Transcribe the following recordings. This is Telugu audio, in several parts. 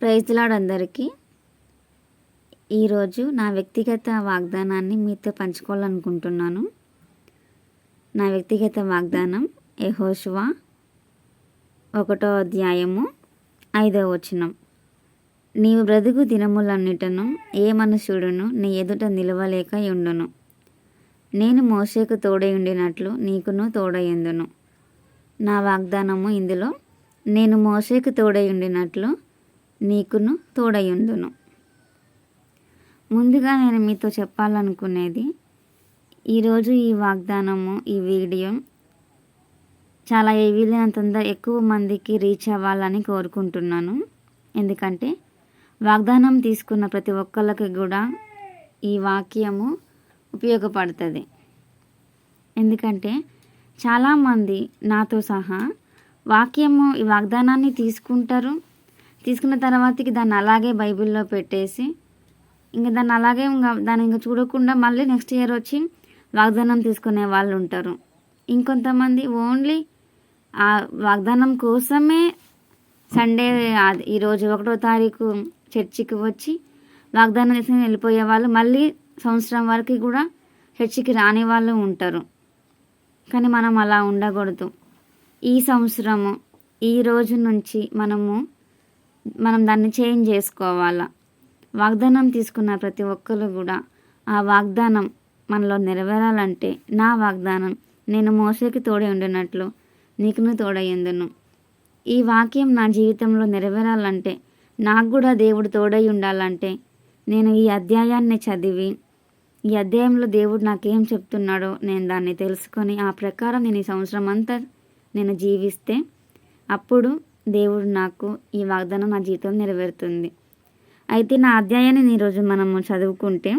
ప్రైజ్ ది లార్డ్ అందరికీ. ఈరోజు నా వ్యక్తిగత వాగ్దానాన్ని మీతో పంచుకోవాలనుకుంటున్నాను. నా వ్యక్తిగత వాగ్దానం యెహోషువ 1వ అధ్యాయము 5వ వచనం. నీవు బ్రతుకు దినములన్నిటను ఏ మనుష్యుడును నీ ఎదుట నిలవలేక యుండును. నేను మోషేకు తోడయుండినట్లు నీకును తోడయుందును. నా వాగ్దానము ఇందులో, నేను మోషేకు తోడయుండినట్లు నీకును తోడయుందును. ముందుగా నేను మీతో చెప్పాలనుకునేది, ఈరోజు ఈ వాగ్దానము, ఈ వీడియో చాలా వీలైనంత ఎక్కువ మందికి రీచ్ అవ్వాలని కోరుకుంటున్నాను. ఎందుకంటే వాగ్దానం తీసుకున్న ప్రతి ఒక్కళ్ళకి కూడా ఈ వాక్యము ఉపయోగపడుతుంది. ఎందుకంటే చాలామంది నాతో సహా వాక్యము, ఈ వాగ్దానాన్ని తీసుకుంటారు. తీసుకున్న తర్వాతకి దాన్ని అలాగే బైబిల్లో పెట్టేసి ఇంకా దాన్ని అలాగే దాన్ని ఇంకా చూడకుండా మళ్ళీ నెక్స్ట్ ఇయర్ వచ్చి వాగ్దానం తీసుకునే వాళ్ళు ఉంటారు. ఇంకొంతమంది ఓన్లీ ఆ వాగ్దానం కోసమే సండే, ఈరోజు 1వ తారీఖు చర్చికి వచ్చి వాగ్దానం తీసుకుని వెళ్ళిపోయే వాళ్ళు, మళ్ళీ సంవత్సరం వరకు కూడా చర్చికి రాని వాళ్ళు ఉంటారు. కానీ మనం అలా ఉండకూడదు. ఈ సంవత్సరము, ఈ రోజు నుంచి మనం దాన్ని చేంజ్ చేసుకోవాలా. వాగ్దానం తీసుకున్న ప్రతి ఒక్కరు కూడా ఆ వాగ్దానం మనలో నెరవేరాలంటే, నా వాగ్దానం నేను మోషేకి తోడై ఉండినట్లు నీకును తోడయ్యుందును. ఈ వాక్యం నా జీవితంలో నెరవేరాలంటే, నాకు కూడా దేవుడు తోడై ఉండాలంటే, నేను ఈ అధ్యాయాన్ని చదివి, ఈ అధ్యాయంలో దేవుడు నాకేం చెప్తున్నాడో నేను దాన్ని తెలుసుకొని ఆ ప్రకారం నేను ఈ సంవత్సరం అంతా నేను జీవిస్తే, అప్పుడు దేవుడు నాకు ఈ వాగ్దానం నా జీవితంలో నెరవేరుతుంది. అయితే నా అధ్యాయాన్ని ఈరోజు మనము చదువుకుంటే,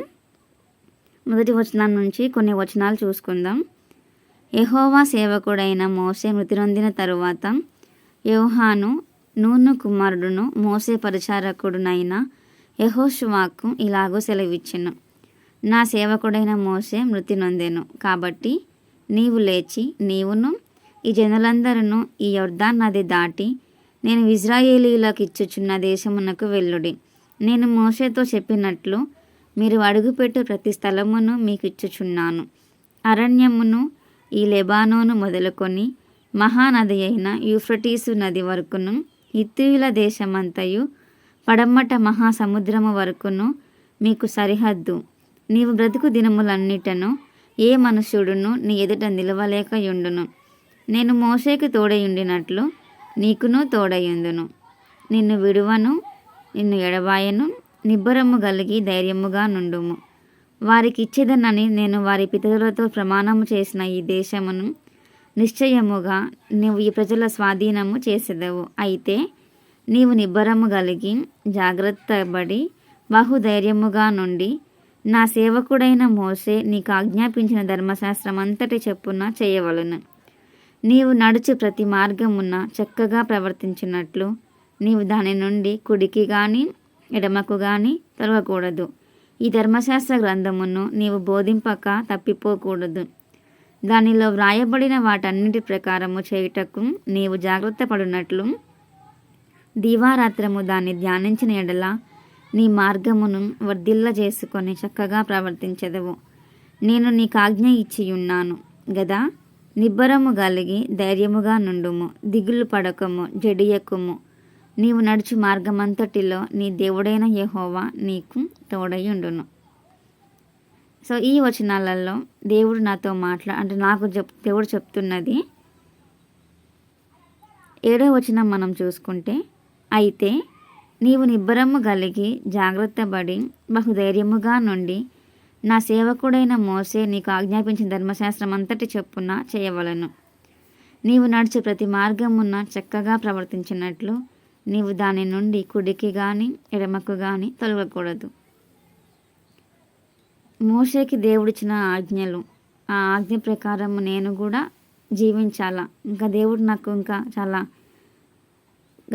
మొదటి వచనం నుంచి కొన్ని వచనాలు చూసుకుందాం. యెహోవా సేవకుడైన మోషే మృతి నొందిన తరువాత యోహాను, నూను కుమారుడును మోషే పరిచారకుడునైన యెహోషువకు ఇలాగూ సెలవిచ్చెను. నా సేవకుడైన మోషే మృతి నొందెను కాబట్టి నీవు లేచి, నీవును ఈ జనులందరూ ఈ యొర్దాను నది దాటి నేను ఇశ్రాయేలీయులకు ఇచ్చుచున్న దేశమునకు వెళ్ళుడి. నేను మోషేతో చెప్పినట్లు మీరు అడుగుపెట్టు ప్రతి స్థలమును మీకు ఇచ్చుచున్నాను. అరణ్యమును, ఈ లెబానోను మొదలుకొని మహానది అయిన యూఫ్రటీసు నది వరకును, హిత్తీయుల దేశమంతయు పడమట మహాసముద్రము వరకును మీకు సరిహద్దు. నీవు బ్రతుకు దినములన్నిటను ఏ మనుష్యుడును నీ ఎదుట నిలవలేక యుండును. నేను మోషేకు తోడయుండినట్లు నీకును తోడయుందును. నిన్ను విడువను, నిన్ను ఎడబాయను. నిబ్బరము కలిగి ధైర్యముగా నుండుము. వారికి ఇచ్చేదనని నేను వారి పితరులతో ప్రమాణము చేసిన ఈ దేశమును నిశ్చయముగా నీవు ఈ ప్రజల స్వాధీనము చేసేదవు. అయితే నీవు నిబ్బరము కలిగి జాగ్రత్తపడి బహుధైర్యముగా నుండి నా సేవకుడైన మోషే నీకు ఆజ్ఞాపించిన ధర్మశాస్త్రం అంతటి చెప్పున చేయవలెను. నీవు నడుచు ప్రతి మార్గమున చక్కగా ప్రవర్తించినట్లు నీవు దాని నుండి కుడికి గాని ఎడమకు గాని తొలగకూడదు. ఈ ధర్మశాస్త్ర గ్రంథమును నీవు బోధింపక తప్పిపోకూడదు. దానిలో వ్రాయబడిన వాటన్నిటి ప్రకారము చేయుటకు నీవు జాగ్రత్త పడినట్లు దివారాత్రము దాన్ని ధ్యానించిన ఎడల నీ మార్గమును వర్ధిల్ల చేసుకొని చక్కగా ప్రవర్తించెదవు. నేను నీకు ఆజ్ఞ ఇచ్చియున్నాను గదా. నిబ్బరము కలిగి ధైర్యముగా నుండుము. దిగులు పడకము, జడియకుము. నీవు నడుచు మార్గమంతటిలో నీ దేవుడైన యెహోవా నీకు తోడయుండును. సో ఈ వచనాలలో దేవుడు నాతో నాకు దేవుడు చెప్తున్నది. 7వ వచనం మనం చూసుకుంటే, అయితే నీవు నిబ్బరము కలిగి జాగ్రత్తపడి బహుధైర్యముగా నుండి నా సేవకుడైన మోషే నీకు ఆజ్ఞాపించిన ధర్మశాస్త్రం అంతటి చెప్పున చేయవలెను. నీవు నడిచే ప్రతి మార్గమున చక్కగా ప్రవర్తించినట్లు నీవు దాని నుండి కుడికి గాని ఎడమకు గాని తొలగకూడదు. మోషేకి దేవుడిచ్చిన ఆజ్ఞలు, ఆ ఆజ్ఞ ప్రకారము నేను కూడా జీవించాలా. ఇంకా దేవుడు నాకు ఇంకా చాలా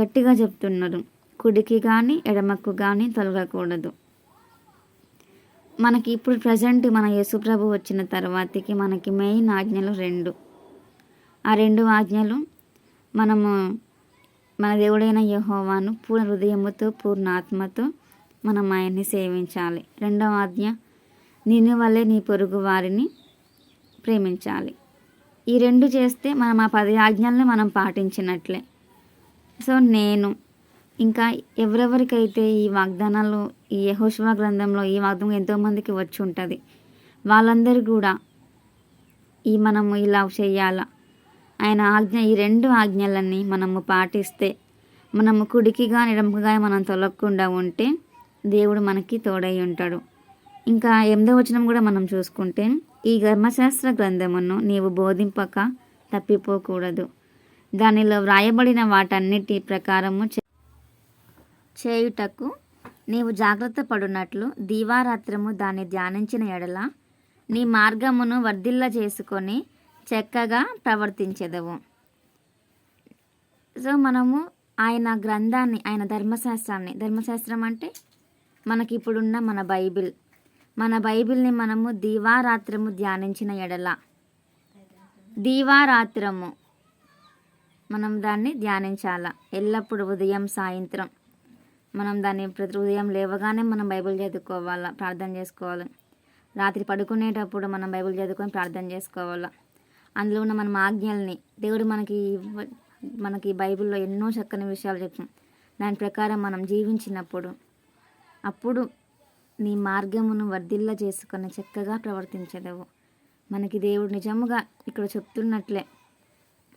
గట్టిగా చెప్తున్నారు, కుడికి కానీ ఎడమకు కానీ తొలగకూడదు. మనకి ఇప్పుడు ప్రజెంట్ మన యేసుప్రభు వచ్చిన తర్వాతకి మనకి మెయిన్ ఆజ్ఞలు 2. ఆ 2 ఆజ్ఞలు మనము మన దేవుడైన యెహోవాను పూర్ణ హృదయముతో పూర్ణ ఆత్మతో మనం ఆయన్ని సేవించాలి. రెండవ ఆజ్ఞ, నిన్ను వల్లే నీ పొరుగు వారిని ప్రేమించాలి. ఈ రెండు చేస్తే మనం ఆ 10 ఆజ్ఞలను మనం పాటించినట్లే. సో నేను ఇంకా ఎవరెవరికైతే ఈ వాగ్దానాలు ఈ యెహోషువ గ్రంథంలో ఈ వాగ్దానం ఎంతోమందికి వచ్చి ఉంటుంది, వాళ్ళందరూ కూడా మనము ఇలా చేయాల, ఆయన ఆజ్ఞ ఈ 2 ఆజ్ఞలన్నీ మనము పాటిస్తే, మనము కుడికిగా ఎడమగా మనం తొలగకుండా ఉంటే దేవుడు మనకి తోడై ఉంటాడు. ఇంకా 8వ వచనం కూడా మనం చూసుకుంటే, ఈ ధర్మశాస్త్ర గ్రంథమును నీవు బోధింపక తప్పిపోకూడదు, దానిలో వ్రాయబడిన వాటన్నిటి ప్రకారము చేయుటకు నీవు జాగ్రత్త పడునట్లు దీవారాత్రము దాన్ని ధ్యానించిన ఎడల నీ మార్గమును వర్ధిల్ల చేసుకొని చక్కగా ప్రవర్తించెదవు. సో మనము ఆయన గ్రంథాన్ని, ఆయన ధర్మశాస్త్రాన్ని, ధర్మశాస్త్రం అంటే మనకి ఇప్పుడున్న మన బైబిల్ని మనము దీవారాత్రము ధ్యానించిన ఎడల, దీవారాత్రము మనం దాన్ని ధ్యానించాల. ఎల్లప్పుడు ఉదయం సాయంత్రం మనం దాన్ని ప్రతి ఉదయం లేవగానే మనం బైబిల్ చదువుకోవాలా, ప్రార్థన చేసుకోవాలి. రాత్రి పడుకునేటప్పుడు మనం బైబిల్ చదువుకొని ప్రార్థన చేసుకోవాలా. అందులో ఉన్న మన ఆజ్ఞల్ని దేవుడు మనకి బైబిల్లో ఎన్నో చక్కని విషయాలు చెప్తాం. దాని ప్రకారం మనం జీవించినప్పుడు అప్పుడు నీ మార్గమును వర్ధిల్ల చేసుకొని చక్కగా ప్రవర్తించదవు. మనకి దేవుడు నిజముగా ఇక్కడ చెప్తున్నట్లే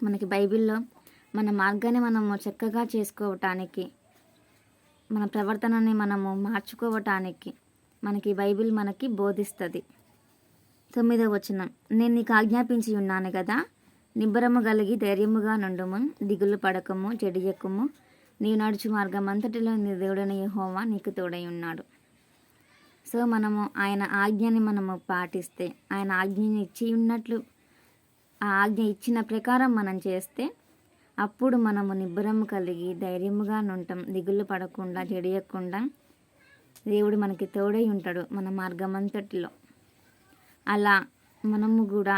మనకి బైబిల్లో మన మార్గాన్ని మనము చక్కగా చేసుకోవటానికి, మన ప్రవర్తనని మనము మార్చుకోవటానికి మనకి బైబిల్ మనకి బోధిస్తుంది. 9వ వచనం, నేను నీకు ఆజ్ఞాపించి ఉన్నాను కదా, నిబ్బరము కలిగి ధైర్యముగా నుండుము, దిగులు పడకము, జడియకుము, నీవు నడుచు మార్గం అంతటిలో నీ దేవుడైన యెహోవా నీకు తోడై ఉన్నాడు. సో మనము ఆయన ఆజ్ఞని మనము పాటిస్తే, ఆయన ఆజ్ఞని ఇచ్చి ఉన్నట్లు ఆ ఆజ్ఞ ఇచ్చిన ప్రకారం మనం చేస్తే అప్పుడు మనము నిబ్బరము కలిగి ధైర్యముగా ఉంటాం, దిగులు పడకుండా జడియకుండా దేవుడు మనకి తోడై ఉంటాడు మన మార్గం అంతటిలో. అలా మనము కూడా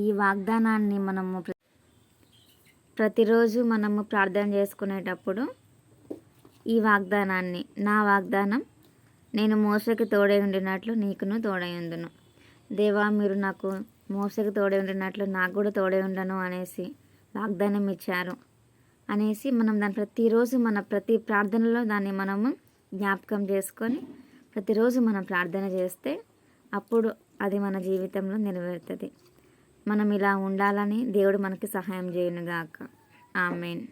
ఈ వాగ్దానాన్ని మనము ప్రతిరోజు మనము ప్రార్థన చేసుకునేటప్పుడు ఈ వాగ్దానాన్ని, నా వాగ్దానం, నేను మోసకి తోడై ఉండినట్లు నీకును తోడై ఉండును. దేవా, మీరు నాకు మోసకి తోడై ఉండినట్లు నాకు కూడా తోడై ఉండను అనేసి వాగ్దానం ఇచ్చారు అనేసి మనం దాన్ని ప్రతిరోజు ప్రతి ప్రార్థనలో దాన్ని మనము జ్ఞాపకం చేసుకొని ప్రతిరోజు మనం ప్రార్థన చేస్తే అప్పుడు అది మన జీవితంలో నెరవేరుతుంది. మనం ఇలా ఉండాలని దేవుడు మనకి సహాయం చేయనుగాక. ఆమేన్.